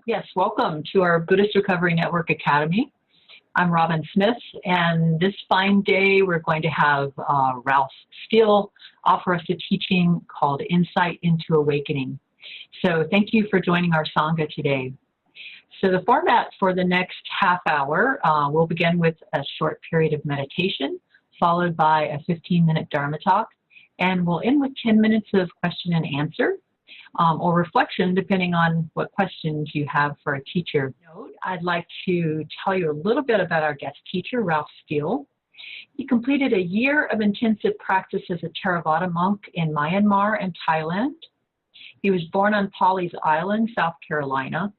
Yes, welcome to our Buddhist Recovery Network Academy. I'm Robin Smith, and this fine day we're going to have Ralph Steele offer us a teaching called Insight into Awakening. So thank you for joining our Sangha today. So the format for the next half hour, we'll begin with a short period of meditation, followed by a 15-minute Dharma talk, and we'll end with 10 minutes of question and answer. Or reflection, depending on what questions you have for a teacher. I'd like to tell you a little bit about our guest teacher, Ralph Steele. He completed a year of intensive practice as a Theravada monk in Myanmar and Thailand. He was born on Pawleys Island, South Carolina,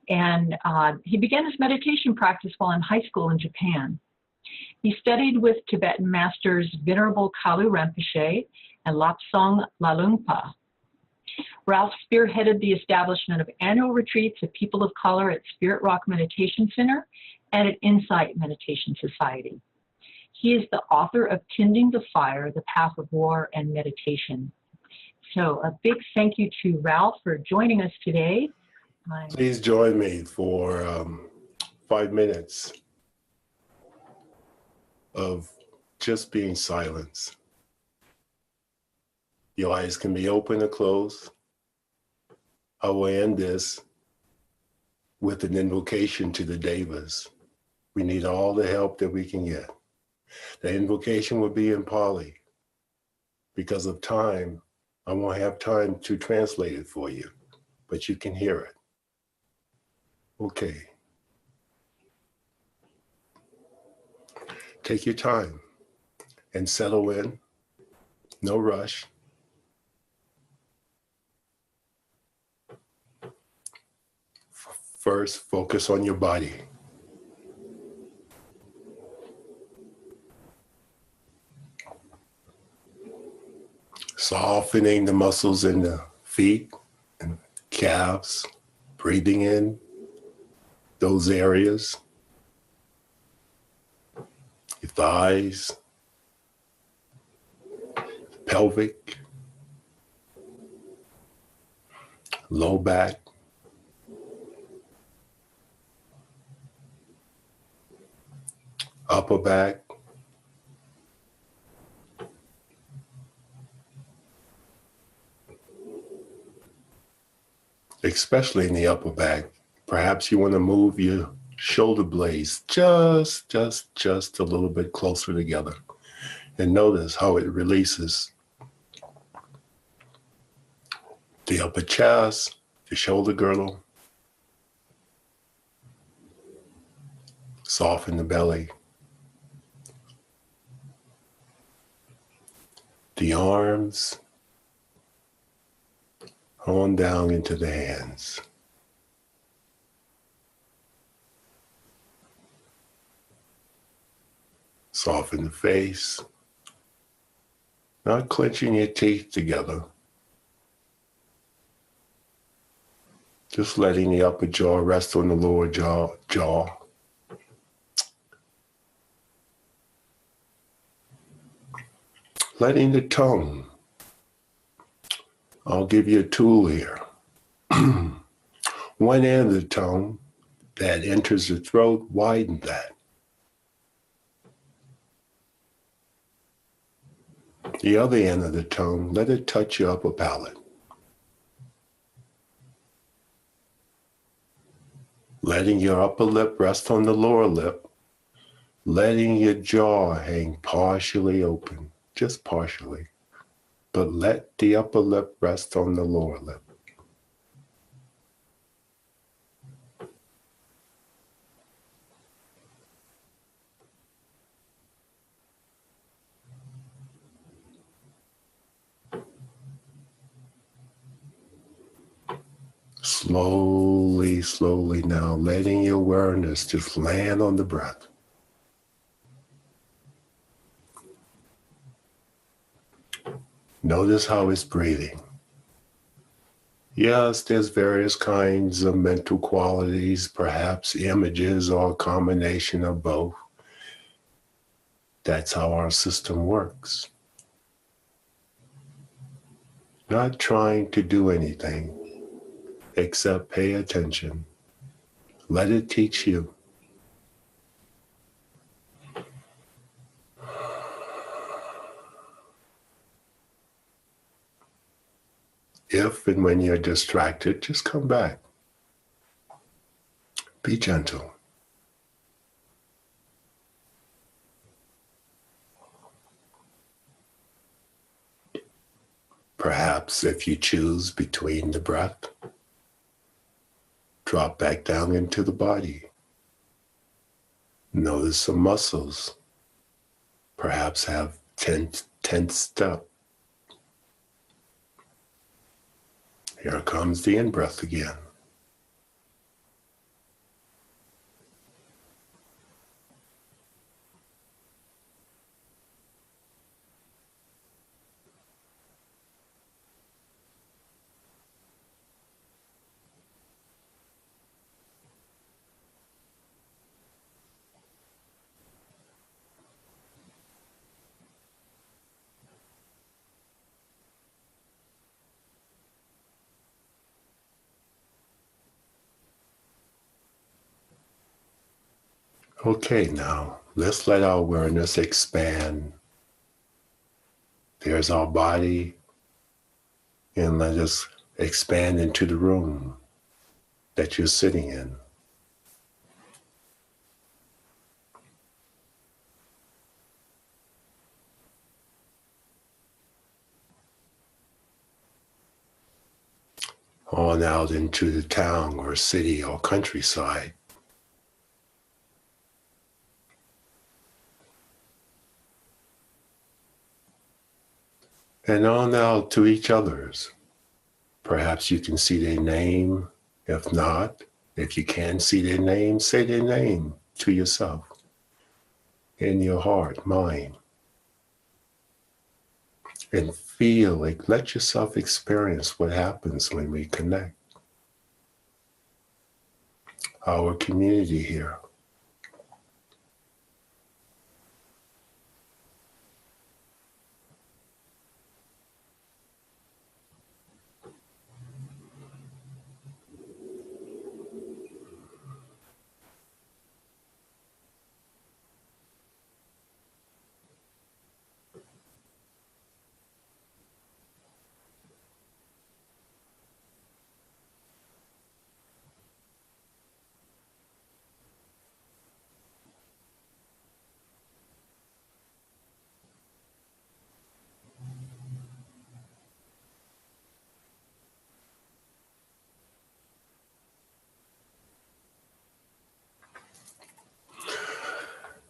and he began his meditation practice while in high school in Japan. He studied with Tibetan masters Venerable Kalu Rinpoche and Lapsang Lalungpa. Ralph spearheaded the establishment of annual retreats of people of color at Spirit Rock Meditation Center and at Insight Meditation Society. He is the author of Tending the Fire, The Path of War and Meditation. So a big thank you to Ralph for joining us today. Please join me for 5 minutes of just being silent. Your eyes can be open or closed. I will end this with an invocation to the Devas. We need all the help that we can get. The invocation will be in Pali. Because of time, I won't have time to translate it for you, but you can hear it. Okay. Take your time and settle in. No rush. First, focus on your body. Softening the muscles in the feet and calves, breathing in those areas. Your thighs, pelvic, low back. Upper back, especially in the upper back. Perhaps you want to move your shoulder blades just a little bit closer together, and notice how it releases the upper chest, the shoulder girdle. Soften the belly. The arms, on down into the hands. Soften the face, not clenching your teeth together. Just letting the upper jaw rest on the lower jaw. Letting the tongue, I'll give you a tool here. One end of the tongue that enters the throat, widen that. The other end of the tongue, let it touch your upper palate. Letting your upper lip rest on the lower lip. Letting your jaw hang partially open. Just partially, but let the upper lip rest on the lower lip. Slowly now, letting your awareness just land on the breath. Notice how it's breathing. Yes, there's various kinds of mental qualities, perhaps images or a combination of both. That's how our system works. Not trying to do anything, except pay attention. Let it teach you. If and when you're distracted, just come back. Be gentle. Perhaps if you choose between the breath, drop back down into the body. Notice some muscles. Perhaps have tensed up. Here comes the in-breath again. Okay, now let's let our awareness expand. There's our body, and let us expand into the room that you're sitting in. On out into the town or city or countryside. And on out to each other's. Perhaps you can see their name. If not, if you can see their name, say their name to yourself in your heart, mind. And feel like, let yourself experience what happens when we connect. Our community here.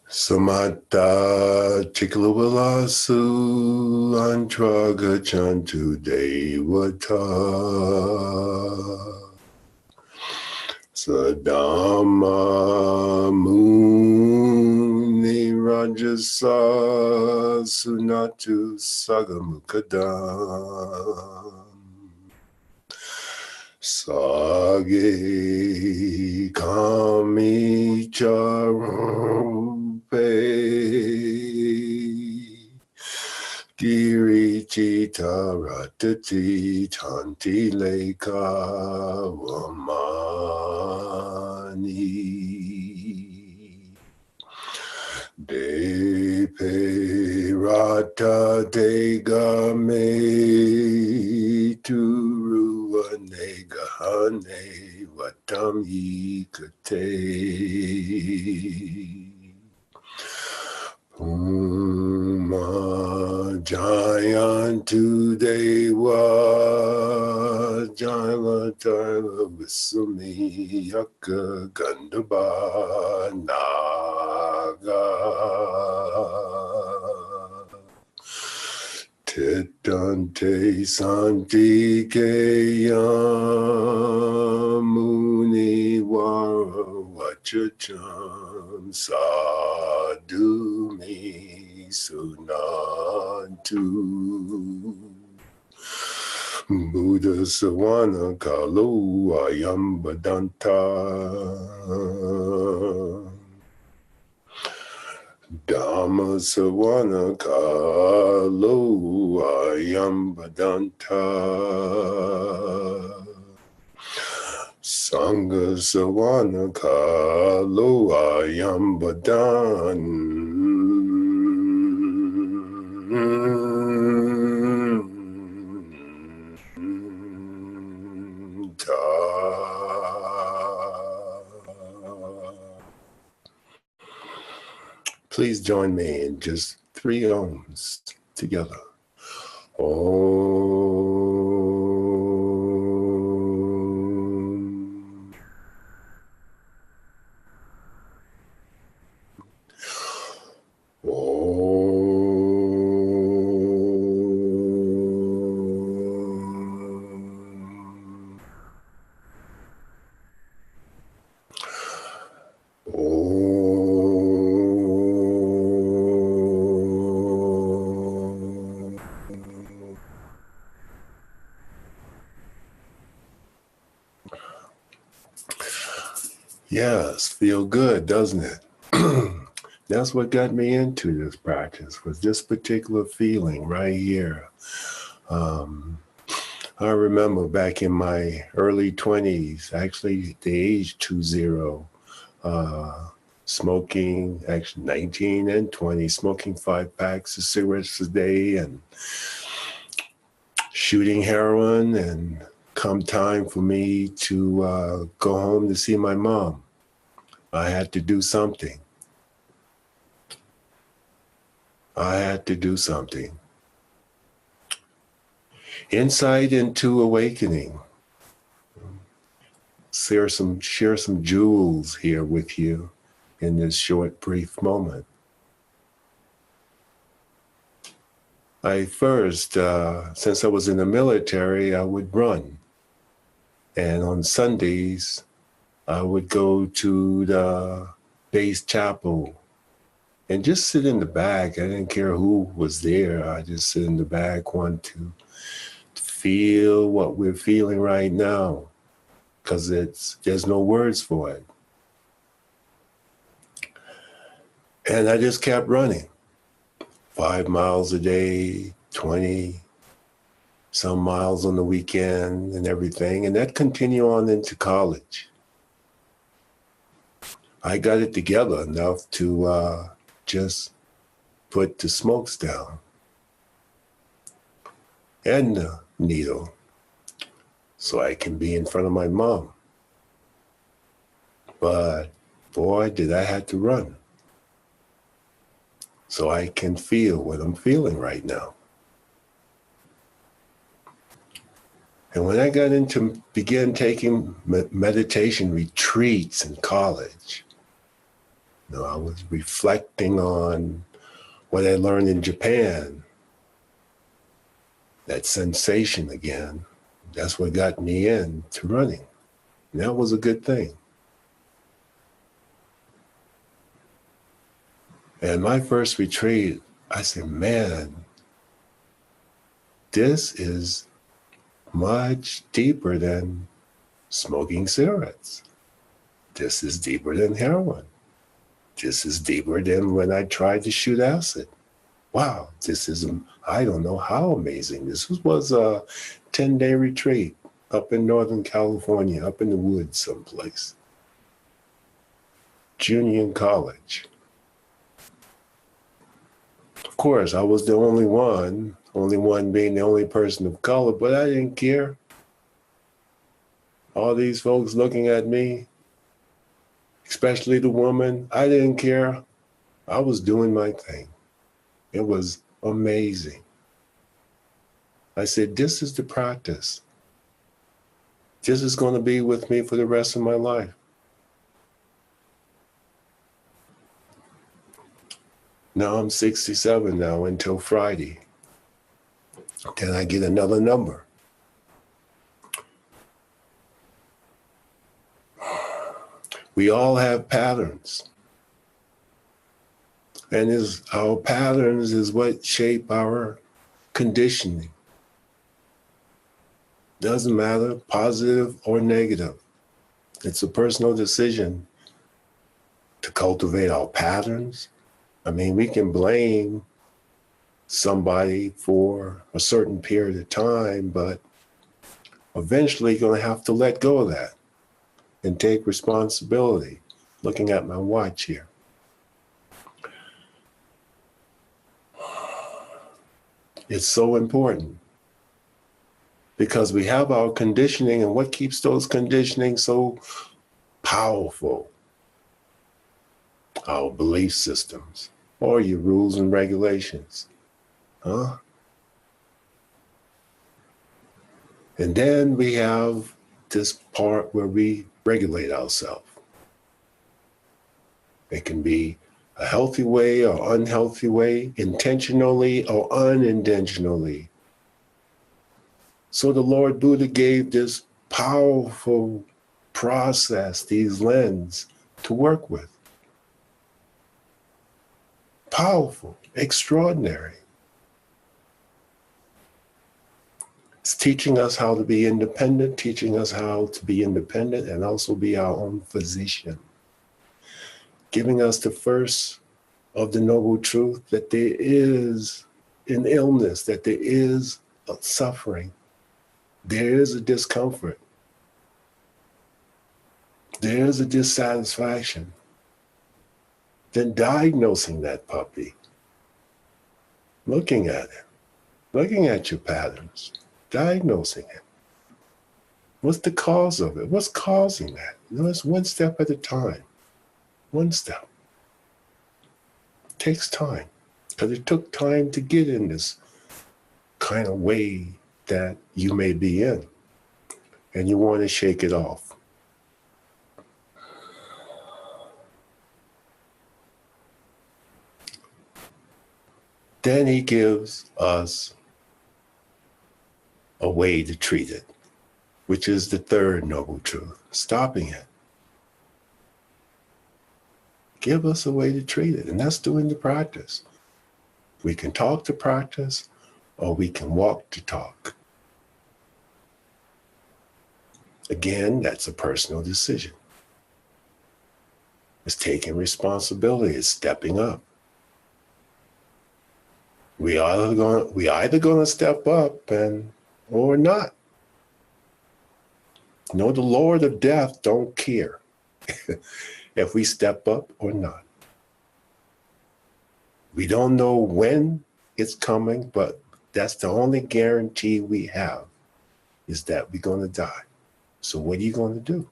Samata Chikalawalasu Antraga Chantu Devata Sadama Muni Rajasa Sunatu Sagamukadam Sage Kami Charupe Girichita Ratati Tanti Leka Wamani Depe Rata Degame Turu Negahane Watam Ikate Puma Jayantu Dewa Jayatara Visumi Yaka Gandaba Naga Titante Santi Muni Wara Wachacham Sadumi Sunantu Buddha Sawana Kalu Ayambadanta Dhamma Sawana Kalu Ayambadanta Sangha Sawana Kalo Ayambadan Please join me in just 3 ohms together. Om. Yes, feel good, doesn't it? That's what got me into this practice, was this particular feeling right here. I remember back in my early 20s, actually the age 20, smoking, actually 19 and 20, smoking 5 packs of cigarettes a day and shooting heroin, and come time for me to go home to see my mom. I had to do something. Insight into awakening. Share some jewels here with you in this short, brief moment. I first, since I was in the military, I would run. And on Sundays, I would go to the base chapel and just sit in the back. I didn't care who was there. I just sit in the back, want to feel what we're feeling right now, because there's no words for it. And I just kept running. 5 miles a day, 20 some miles on the weekend and everything. And that continued on into college. I got it together enough to just put the smokes down and the needle so I can be in front of my mom. But boy, did I have to run so I can feel what I'm feeling right now. And when I got began taking meditation retreats in college, I was reflecting on what I learned in Japan, that sensation again. That's what got me into running. And that was a good thing. And my first retreat, I said, man, this is much deeper than smoking cigarettes. This is deeper than heroin. This is deeper than when I tried to shoot acid. Wow, this is, I don't know how amazing. This was a 10-day retreat up in Northern California, up in the woods someplace. Junior in college. Of course, I was the only one being the only person of color, but I didn't care. All these folks looking at me, especially the woman, I didn't care. I was doing my thing. It was amazing. I said, this is the practice. This is going to be with me for the rest of my life. Now I'm 67 now until Friday. Then I get another number. We all have patterns. And our patterns is what shape our conditioning. Doesn't matter, positive or negative. It's a personal decision to cultivate our patterns. I mean, we can blame somebody for a certain period of time, but eventually you're going to have to let go of that. and take responsibility. Looking at my watch here. It's so important because we have our conditioning, and what keeps those conditioning so powerful? Our belief systems or your rules and regulations. Huh? And then we have this part where we regulate ourselves. It can be a healthy way or unhealthy way, intentionally or unintentionally. So the Lord Buddha gave this powerful process, these lenses to work with. Powerful, extraordinary. It's teaching us how to be independent, and also be our own physician. Giving us the first of the noble truth that there is an illness, that there is a suffering, there is a discomfort, there is a dissatisfaction. Then diagnosing that puppy, looking at it, looking at your patterns, diagnosing it. What's the cause of it? What's causing that? It's one step at a time. One step. It takes time, because it took time to get in this kind of way that you may be in, and you want to shake it off. Then he gives us a way to treat it, which is the third noble truth, stopping it. Give us a way to treat it, and that's doing the practice. We can talk to practice, or we can walk to talk. Again, that's a personal decision. It's taking responsibility, it's stepping up. We either going to step up or not. No, the Lord of Death don't care if we step up or not. We don't know when it's coming, but that's the only guarantee we have, is that we're going to die. So what are you going to do?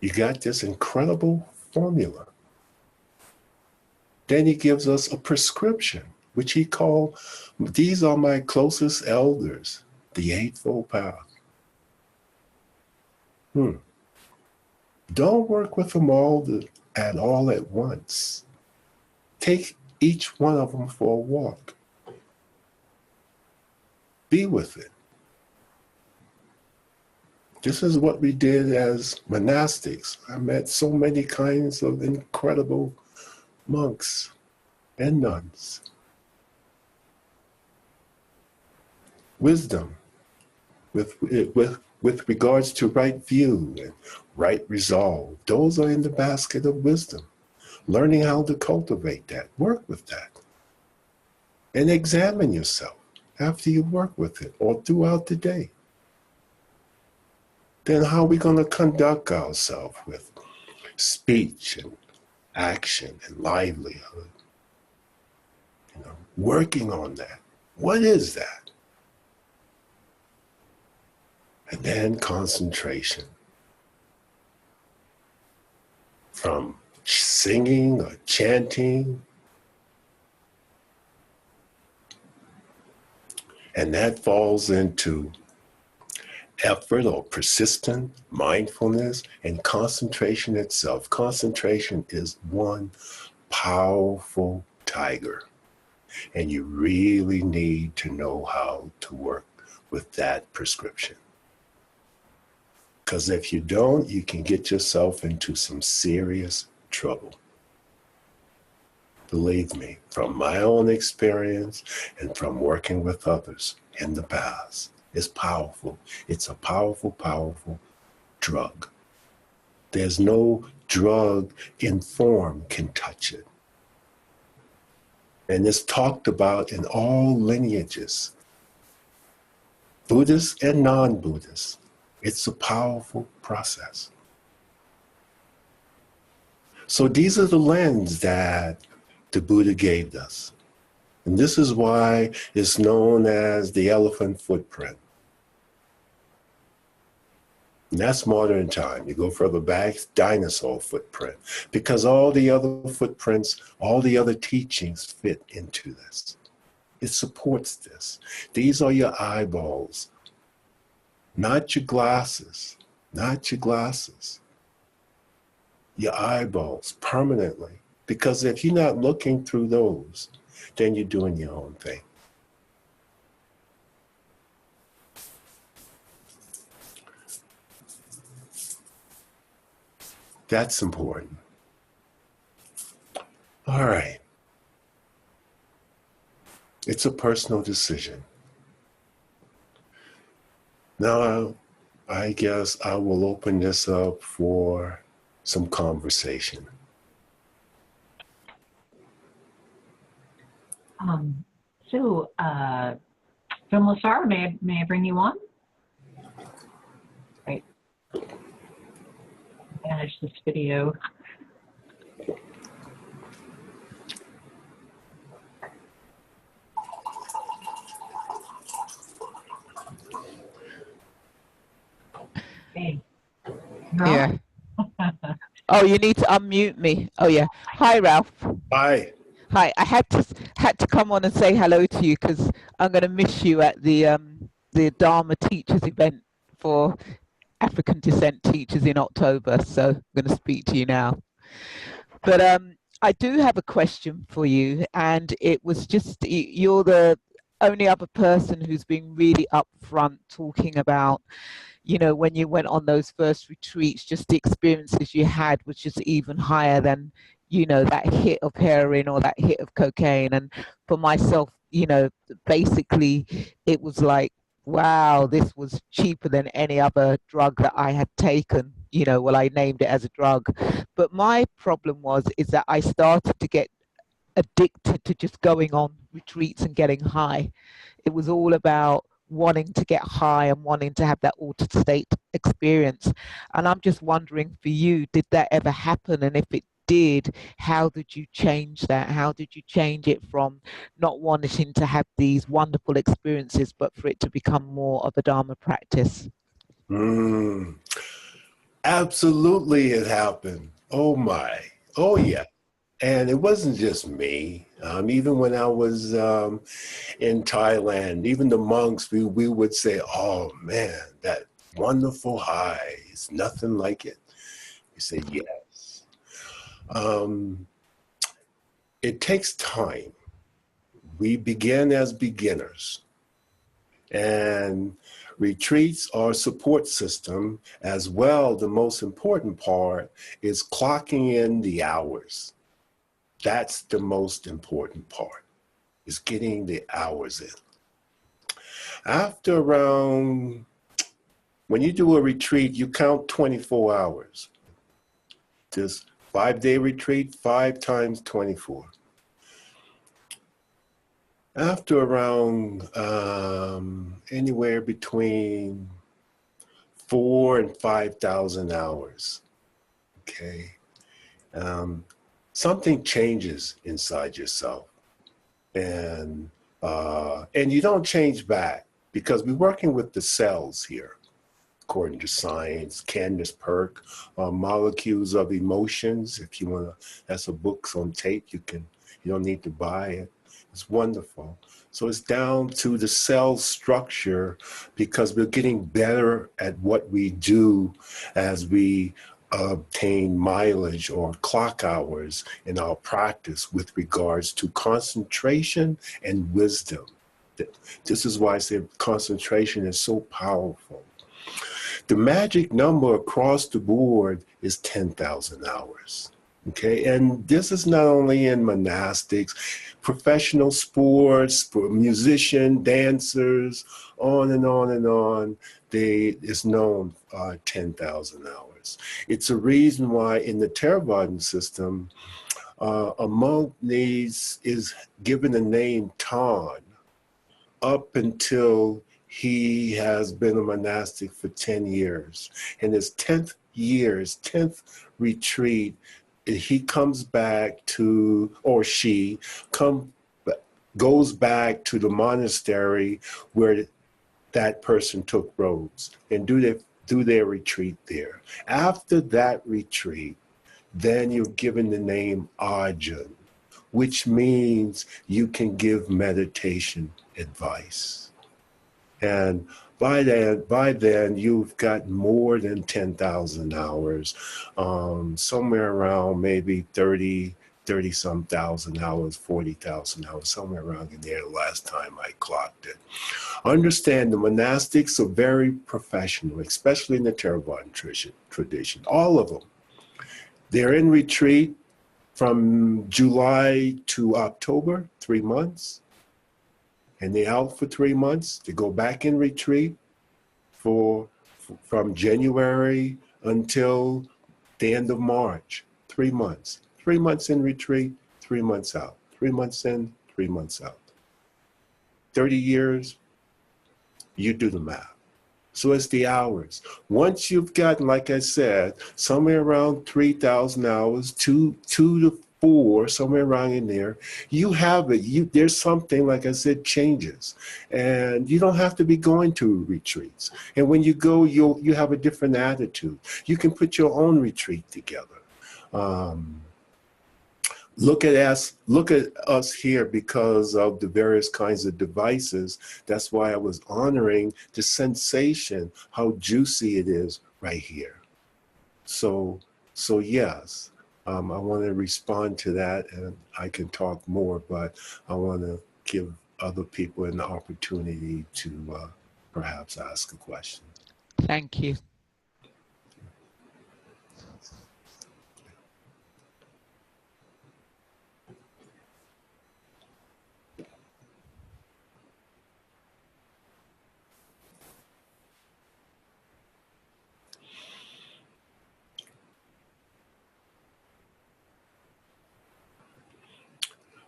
You got this incredible formula. Then he gives us a prescription, which he called, these are my closest elders, the Eightfold Path. Don't work with them all at once. Take each one of them for a walk. Be with it. This is what we did as monastics. I met so many kinds of incredible monks and nuns. Wisdom with regards to right view and right resolve. Those are in the basket of wisdom. Learning how to cultivate that, work with that. And examine yourself after you work with it or throughout the day. Then how are we going to conduct ourselves with speech and action and livelihood? Working on that. What is that? And then concentration. From singing or chanting. And that falls into effort or persistent mindfulness and concentration itself. Concentration is one powerful tiger. And you really need to know how to work with that prescription. Because if you don't, you can get yourself into some serious trouble. Believe me, from my own experience and from working with others in the past, it's powerful. It's a powerful, powerful drug. There's no drug in form can touch it. And it's talked about in all lineages, Buddhists and non-Buddhists. It's a powerful process. So these are the lens that the Buddha gave us. And this is why it's known as the elephant footprint. And that's modern time. You go further back, dinosaur footprint. Because all the other footprints, all the other teachings fit into this. It supports this. These are your eyeballs, not your glasses, not your glasses. Your eyeballs permanently. Because if you're not looking through those, then you're doing your own thing. That's important. All right. It's a personal decision. Now, I guess I will open this up for some conversation. So, Film Lasar, may I bring you on? Right. Manage this video. Hey. Yeah. Oh, you need to unmute me. Oh, yeah. Hi, Ralph. Hi. Hi. I had to come on and say hello to you because I'm going to miss you at the Dharma Teachers event for African descent teachers in October. So I'm going to speak to you now. But I do have a question for you, and it was just you're the only other person who's been really upfront talking about, you know, when you went on those first retreats, just the experiences you had was just even higher than, you know, that hit of heroin or that hit of cocaine. And for myself, you know, basically it was like, wow, this was cheaper than any other drug that I had taken. You know, well, I named it as a drug. But my problem is that I started to get addicted to just going on retreats and getting high. It was all about wanting to get high and wanting to have that altered state experience. And I'm just wondering for you, did that ever happen? And if it did, how did you change that? How did you change it from not wanting to have these wonderful experiences, but for it to become more of a Dharma practice? Absolutely, it happened. Oh my. Oh yeah. And it wasn't just me. Even when I was in Thailand, even the monks, we would say, oh man, that wonderful high. It's nothing like it. We say, yes. It takes time. We begin as beginners. And retreats are a support system as well. The most important part is clocking in the hours. That's the most important part, is getting the hours in. After around, when you do a retreat, you count 24 hours. This 5-day retreat, 5 times 24. After around anywhere between 4,000 and 5,000 hours, okay, something changes inside yourself, and you don't change back because we're working with the cells here, according to science. Candace Perk, Molecules of Emotions. If you want to, that's a book on tape. You don't need to buy it. It's wonderful. So it's down to the cell structure because we're getting better at what we do as we obtain mileage or clock hours in our practice with regards to concentration and wisdom. This is why I say concentration is so powerful. The magic number across the board is 10,000 hours. Okay, and this is not only in monastics, professional sports, musicians, dancers, on and on and on. It's known 10,000 hours. It's a reason why in the Theravadan system, a monk is given the name Tan up until he has been a monastic for 10 years. In his 10th year, his 10th retreat, he comes back to, or she goes back to the monastery where that person took robes and do their retreat there. After that retreat, then you're given the name Ajahn, which means you can give meditation advice. And by then you've got more than 10,000 hours, somewhere around maybe 30-some thousand hours, 40,000 hours, somewhere around in there the last time I clocked it. Understand the monastics are very professional, especially in the Theravada tradition, all of them. They're in retreat from July to October, 3 months. And they're out for 3 months. They go back in retreat from January until the end of March, 3 months. 3 months in retreat, 3 months out. 3 months in, 3 months out. 30 years, you do the math. So it's the hours. Once you've gotten, like I said, somewhere around 3,000 hours, two to four, somewhere around in there, you have it. There's something, like I said, changes. And you don't have to be going to retreats. And when you go, you have a different attitude. You can put your own retreat together. Look at us here because of the various kinds of devices. That's why I was honoring the sensation, how juicy it is right here. So yes, I want to respond to that, and I can talk more, but I want to give other people an opportunity to perhaps ask a question. Thank you.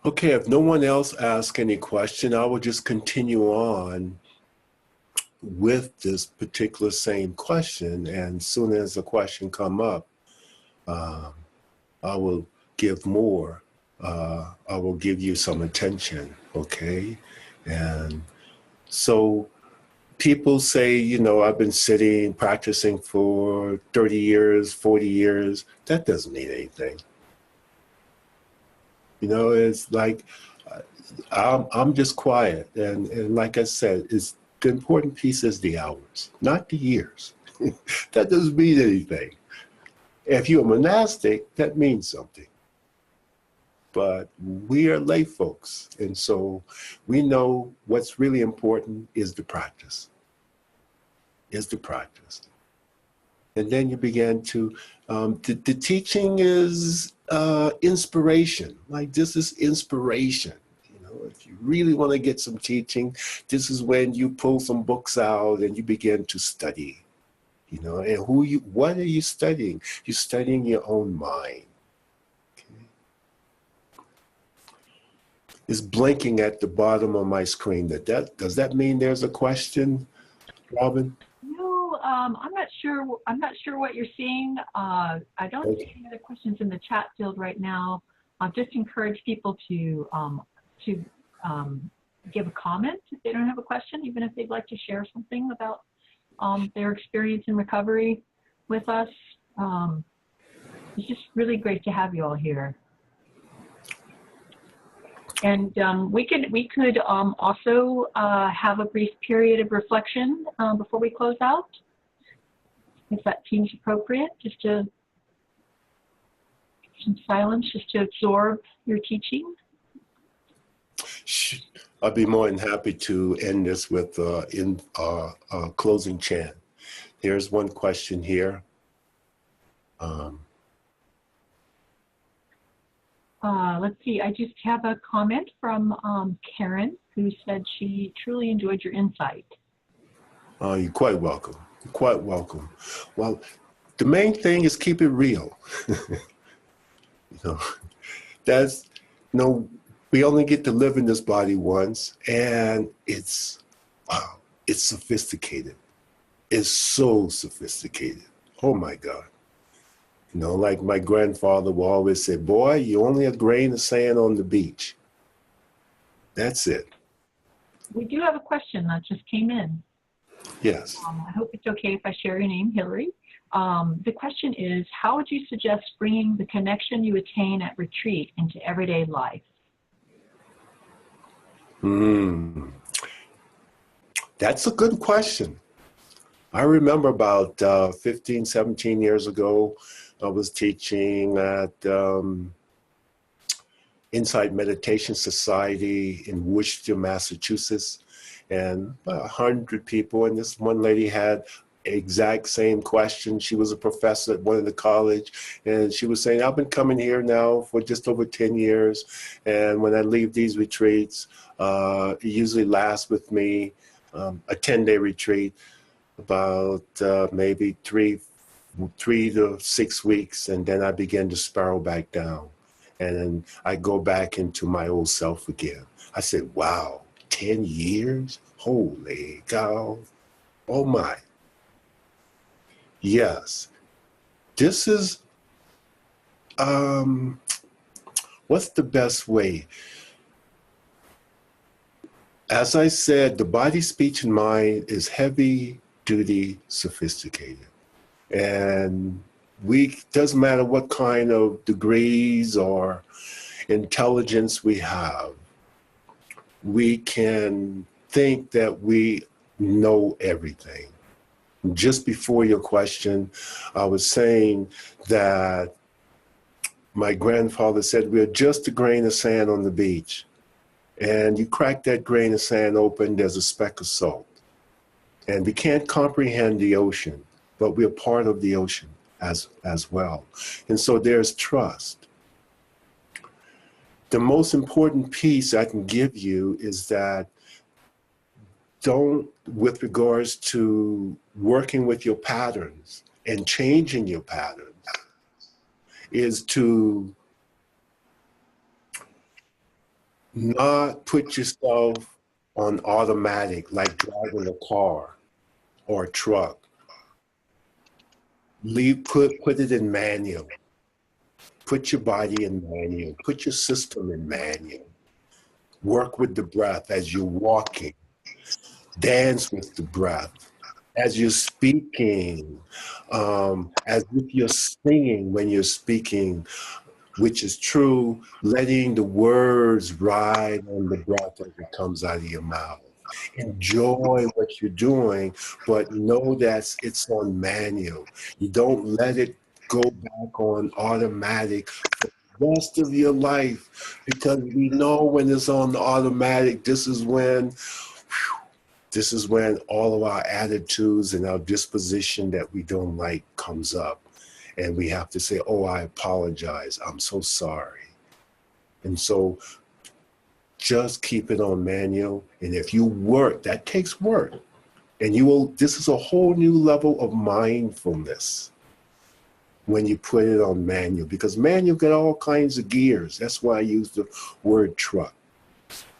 Okay, if no one else asks any question, I will just continue on with this particular same question. And as soon as a question come up, I will give more. I will give you some attention, okay? And so people say, you know, I've been sitting, practicing for 30 years, 40 years. That doesn't mean anything. You know, it's like, I'm just quiet. And like I said, the important piece is the hours, not the years. That doesn't mean anything. If you're a monastic, that means something. But we are lay folks. And so we know what's really important is the practice. And then you begin to, the teaching is inspiration. Like, this is inspiration. You know, if you really want to get some teaching, this is when you pull some books out and you begin to study. You know, and what are you studying? You're studying your own mind. Okay. It's blinking at the bottom of my screen. Does that mean there's a question, Robin? No, I'm not sure. I'm not sure what you're seeing. I don't see any other questions in the chat field right now. I'll just encourage people to give a comment if they don't have a question, even if they'd like to share something about their experience in recovery with us. It's just really great to have you all here. And we could also have a brief period of reflection before we close out, if that seems appropriate, just to some silence, just to absorb your teaching. I'd be more than happy to end this with a closing chant. Here's one question here. Let's see, I just have a comment from Karen, who said she truly enjoyed your insight. You're quite welcome. You're quite welcome. Well, the main thing is keep it real. You know, that's, you know, we only get to live in this body once, and it's, wow, it's sophisticated. It's so sophisticated. Oh my God. You know, like my grandfather will always say, boy, you only a grain of sand on the beach. That's it. We do have a question that just came in. Yes. I hope it's okay if I share your name, Hillary. The question is, how would you suggest bringing the connection you attain at retreat into everyday life? That's a good question. I remember about 15, 17 years ago, I was teaching at Insight Meditation Society in Worcester, Massachusetts, and about 100 people. And this one lady had exact same question. She was a professor at one of the college, and she was saying, I've been coming here now for just over 10 years. And when I leave these retreats, it usually lasts with me a 10-day retreat, about maybe three to 6 weeks, and then I begin to spiral back down. And then I go back into my old self again. I said, wow, 10 years? Holy cow. Oh my. Yes. This is, what's the best way? As I said, the body, speech, and mind is heavy duty, sophisticated. And doesn't matter what kind of degrees or intelligence we have, we can think that we know everything. Just before your question, I was saying that my grandfather said, we're just a grain of sand on the beach. And you crack that grain of sand open, there's a speck of salt. And we can't comprehend the ocean, but we're part of the ocean as well. And so there's trust. The most important piece I can give you is that with regards to working with your patterns and changing your patterns, is to not put yourself on automatic, like driving a car or a truck. Put it in manual. Put your body in manual. Put your system in manual. Work with the breath as you're walking. Dance with the breath. As you're speaking, as if you're singing when you're speaking, which is true, letting the words ride on the breath as it comes out of your mouth. Enjoy what you're doing, but know that it's on manual. You don't let it go back on automatic for the rest of your life, because we know when it's on the automatic, this is when all of our attitudes and our disposition that we don't like comes up. And we have to say, oh, I apologize. I'm so sorry. And so just keep it on manual. And if you work, that takes work. And this is a whole new level of mindfulness when you put it on manual, because manual got all kinds of gears. That's why I use the word truck.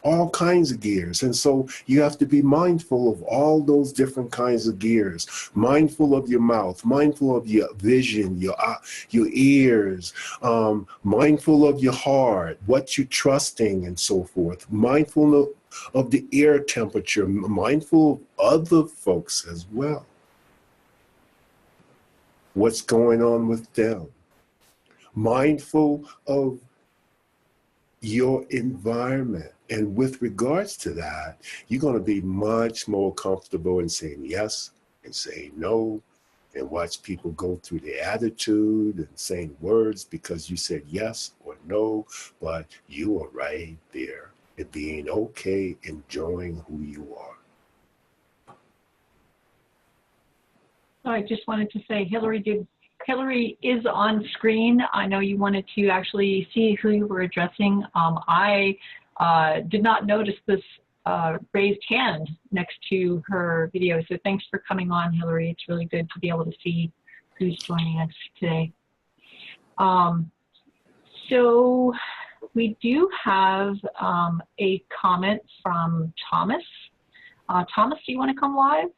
All kinds of gears. And so you have to be mindful of all those different kinds of gears. Mindful of your mouth, mindful of your vision, your ears, mindful of your heart, what you're trusting and so forth. Mindful of the air temperature, mindful of other folks as well. What's going on with them. Mindful of your environment. And with regards to that, you're going to be much more comfortable in saying yes and saying no, and watch people go through their attitude and saying words because you said yes or no, but you are right there and being okay, enjoying who you are. I just wanted to say, Hillary is on screen. I know you wanted to actually see who you were addressing. I did not notice this raised hand next to her video. So thanks for coming on, Hillary. It's really good to be able to see who's joining us today. So we do have a comment from Thomas. Thomas, do you want to come live?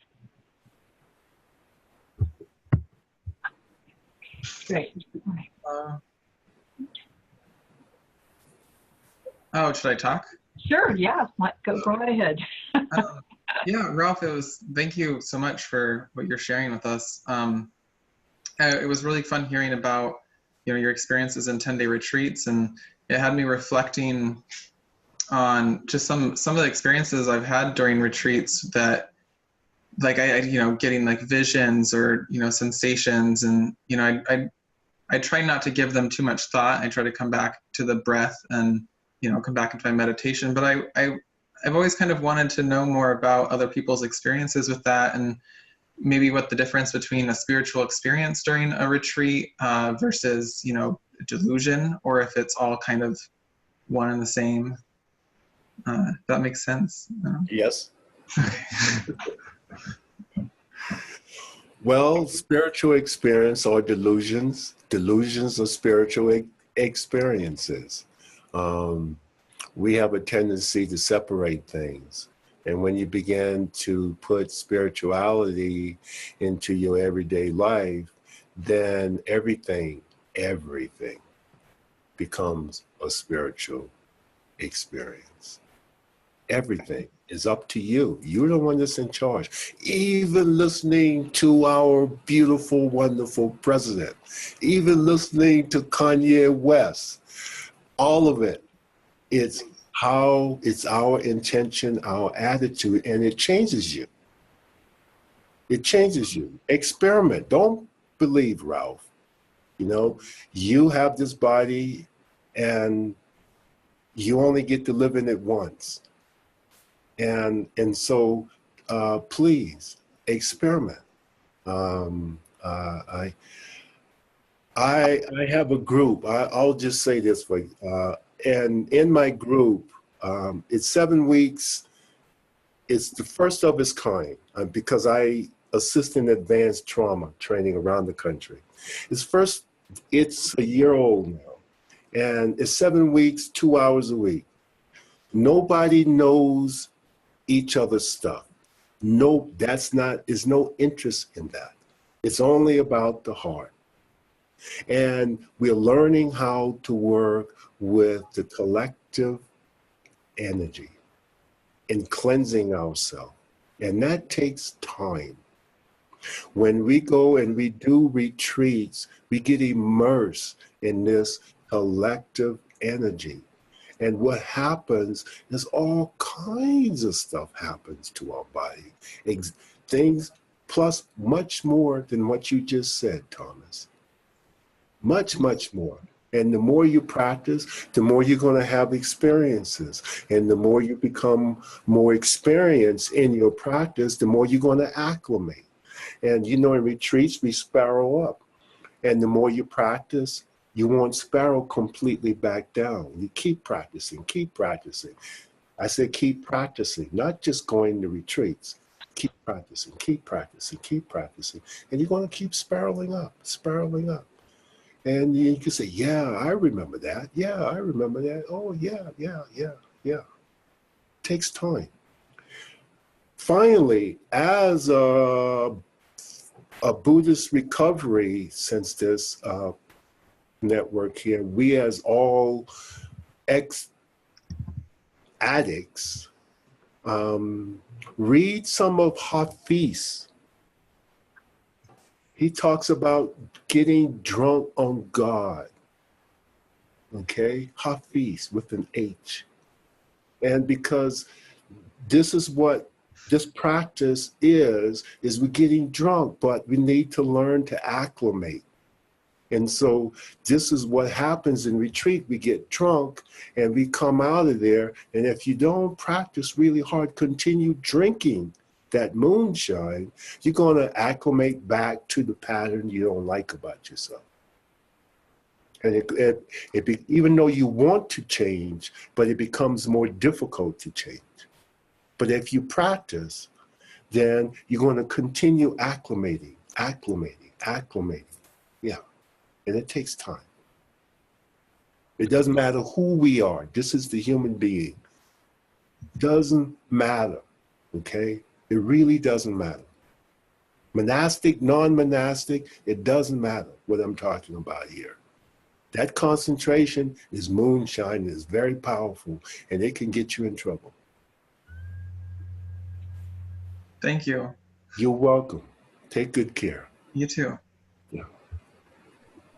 Great. Oh, should I talk? Sure, yeah, go right ahead. Yeah, Ralph, thank you so much for what you're sharing with us. It was really fun hearing about, your experiences in 10-day retreats, and it had me reflecting on just some of the experiences I've had during retreats that, like I getting like visions or, sensations, and, I try not to give them too much thought. I try to come back to the breath and, come back into my meditation. But I've always kind of wanted to know more about other people's experiences with that, and maybe what the difference between a spiritual experience during a retreat versus, delusion, or if it's all kind of one and the same. If that makes sense. Yes. Well, spiritual experience or delusions. Delusions are spiritual experiences. We have a tendency to separate things. And when you begin to put spirituality into your everyday life, then everything becomes a spiritual experience. Everything is up to you. You're the one that's in charge. Even listening to our beautiful, wonderful president, even listening to Kanye West, all of it, it's our intention, our attitude, and it changes you. It changes you. Experiment. Don't believe Ralph. You have this body and you only get to live in it once. And so please experiment. I have a group. I'll just say this for you. And in my group, it's 7 weeks. It's the first of its kind because I assist in advanced trauma training around the country. It's a year old now, and it's 7 weeks, 2 hours a week. Nobody knows each other's stuff. No, there's no interest in that. It's only about the heart. And we're learning how to work with the collective energy and cleansing ourselves. And that takes time. When we go and we do retreats, we get immersed in this collective energy. And what happens is all kinds of stuff happens to our body. Things plus much more than what you just said, Thomas. Much, much more. And the more you practice, the more you're going to have experiences. And the more you become more experienced in your practice, the more you're going to acclimate. And in retreats, we sparrow up. And the more you practice, you won't spiral completely back down. You keep practicing, keep practicing. I said keep practicing, not just going to retreats. Keep practicing, keep practicing, keep practicing. And you're going to keep spiraling up, spiraling up. And you can say, yeah, I remember that. Yeah, I remember that. Oh, yeah. Takes time. Finally, as a Buddhist recovery, since this network here, we as all ex-addicts, read some of Hafiz. He talks about getting drunk on God, okay? Hafiz with an H. And because this is what this practice is we're getting drunk, but we need to learn to acclimate. And so this is what happens in retreat. We get drunk and we come out of there. And if you don't practice really hard, continue drinking that moonshine, you're going to acclimate back to the pattern you don't like about yourself. And even though you want to change, but it becomes more difficult to change. But if you practice, then you're going to continue acclimating. Yeah. And it takes time. It doesn't matter who we are. This is the human being. Doesn't matter. okay? It really doesn't matter. Monastic, non-monastic, it doesn't matter what I'm talking about here. That concentration is moonshine, is very powerful, and it can get you in trouble. Thank you. You're welcome. Take good care. You too. Yeah.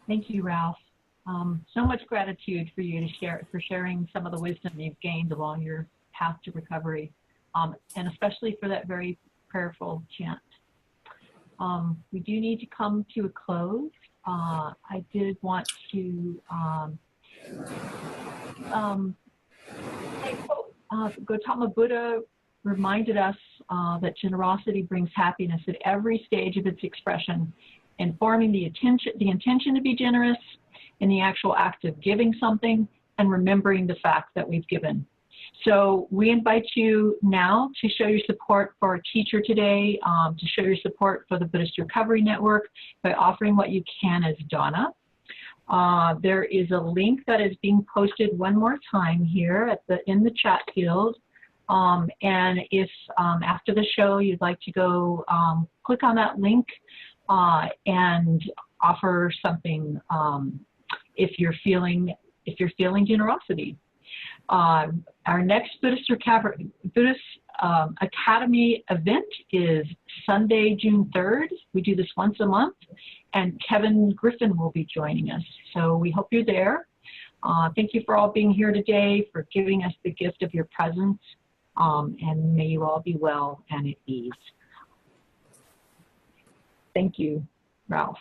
Thank you, Ralph. So much gratitude for you for sharing some of the wisdom you've gained along your path to recovery, and especially for that very prayerful chant. We do need to come to a close. I did want to Gautama Buddha reminded us that generosity brings happiness at every stage of its expression, informing the intention to be generous in the actual act of giving something and remembering the fact that we've given. So we invite you now to show your support for our teacher today, to show your support for the Buddhist Recovery Network by offering what you can as dana. There is a link that is being posted one more time here in the chat field. And if after the show you'd like to go click on that link and offer something if you're feeling generosity. Our next Buddhist Academy event is Sunday, June 3rd. We do this once a month, and Kevin Griffin will be joining us. So we hope you're there. Thank you for all being here today, for giving us the gift of your presence, and may you all be well and at ease. Thank you, Ralph.